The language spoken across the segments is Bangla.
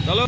চলো।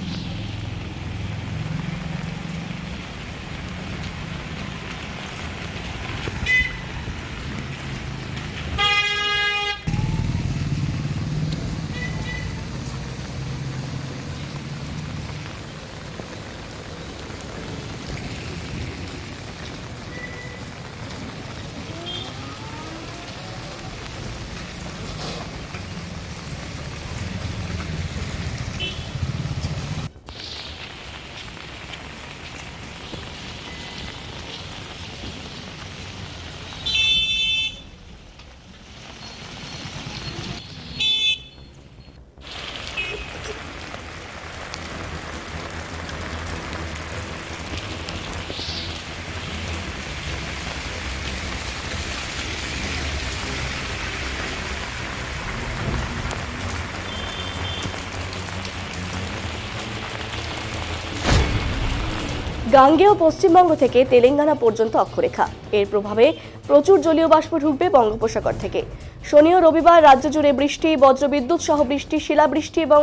গাঙ্গেয় পশ্চিমবঙ্গ থেকে তেলেঙ্গানা পর্যন্ত অক্ষরেখা। এর প্রভাবে প্রচুর জলীয় বাষ্প ঢুকবে বঙ্গোপসাগর থেকে। শনি ও রবিবার রাজ্য জুড়ে বৃষ্টি, বজ্রবিদ্যুৎ সহ বৃষ্টি, শিলাবৃষ্টি এবং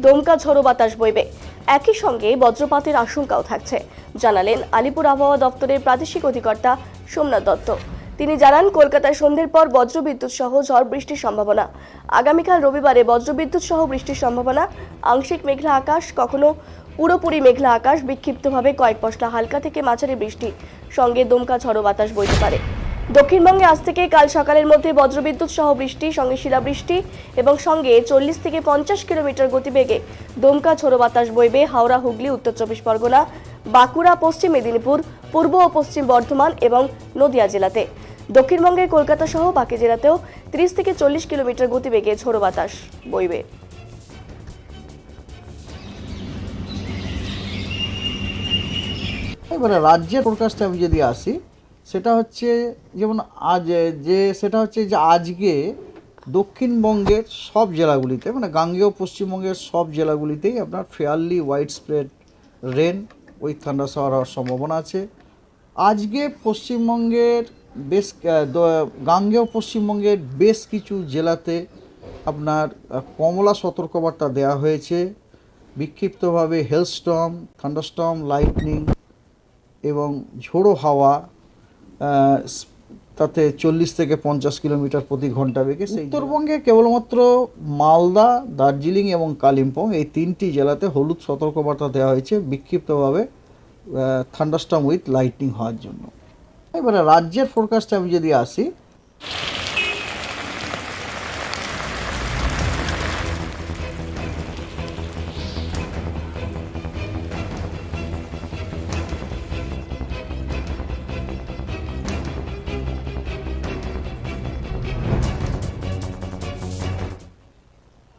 দমকা ঝোড়ো বাতাস বইবে। একই সঙ্গে বজ্রপাতের আশঙ্কাও থাকছে, জানালেন আলিপুর আবহাওয়া দপ্তরের প্রাদেশিক অধিকর্তা সোমনাথ দত্ত। তিনি জানান, কলকাতায় সন্ধ্যের পর বজ্রবিদ্যুৎ সহ ঝড় বৃষ্টির সম্ভাবনা। আগামীকাল রবিবারে বজ্রবিদ্যুৎ সহ বৃষ্টির সম্ভাবনা। আংশিক মেঘলা আকাশ, কখনো পুরোপুরি মেঘলা আকাশ, বিক্ষিপ্তভাবে কয়েক পশলা হালকা থেকে মাঝারি বৃষ্টি, সঙ্গে দমকা ঝড়ো বাতাস বইতে পারে। দক্ষিণবঙ্গে আজ থেকে কাল সকালের মধ্যে বজ্রবিদ্যুৎ সহ বৃষ্টি, সঙ্গে শিলাবৃষ্টি এবং সঙ্গে 40 থেকে 50 কিলোমিটার গতিবেগে দমকা ঝোড়ো বাতাস বইবে হাওড়া, হুগলি, উত্তর 24 পরগনা, বাঁকুড়া, পশ্চিম মেদিনীপুর, পূর্ব ও পশ্চিম বর্ধমান এবং নদিয়া জেলাতে। দক্ষিণবঙ্গের কলকাতা সহ বাকি জেলাতেও 30 থেকে 40 কিলোমিটার গতিবেগে ঝোড়ো বাতাস বইবে। এবারে রাজ্যের ফোরকাস্টে আমি যদি আসি, সেটা হচ্ছে যেমন আজকে দক্ষিণবঙ্গের সব জেলাগুলিতে, মানে গাঙ্গেয় পশ্চিমবঙ্গের সব জেলাগুলিতেই আপনার fairly widespread rain with thundershower হওয়ার সম্ভাবনা আছে। আজকে পশ্চিমবঙ্গের গাঙ্গেয় পশ্চিমবঙ্গের বেশ কিছু জেলাতে আপনার কমলা সতর্কবার্তা দেওয়া হয়েছে। বিক্ষিপ্তভাবে হেলস্টর্ম, থান্ডারস্টর্ম, লাইটনিং এবং ঝোড়ো হাওয়া, তাতে 40 থেকে 50 কিলোমিটার প্রতি ঘন্টা বেগে। উত্তরবঙ্গে কেবলমাত্র মালদা, দার্জিলিং এবং কালিম্পং, এই তিনটি জেলাতে হলুদ সতর্কবার্তা দেওয়া হয়েছে বিক্ষিপ্তভাবে থান্ডারস্টর্ম উইথ লাইটনিং হওয়ার জন্য। এবারে রাজ্যের ফোরকাস্টে আমি যদি আসি,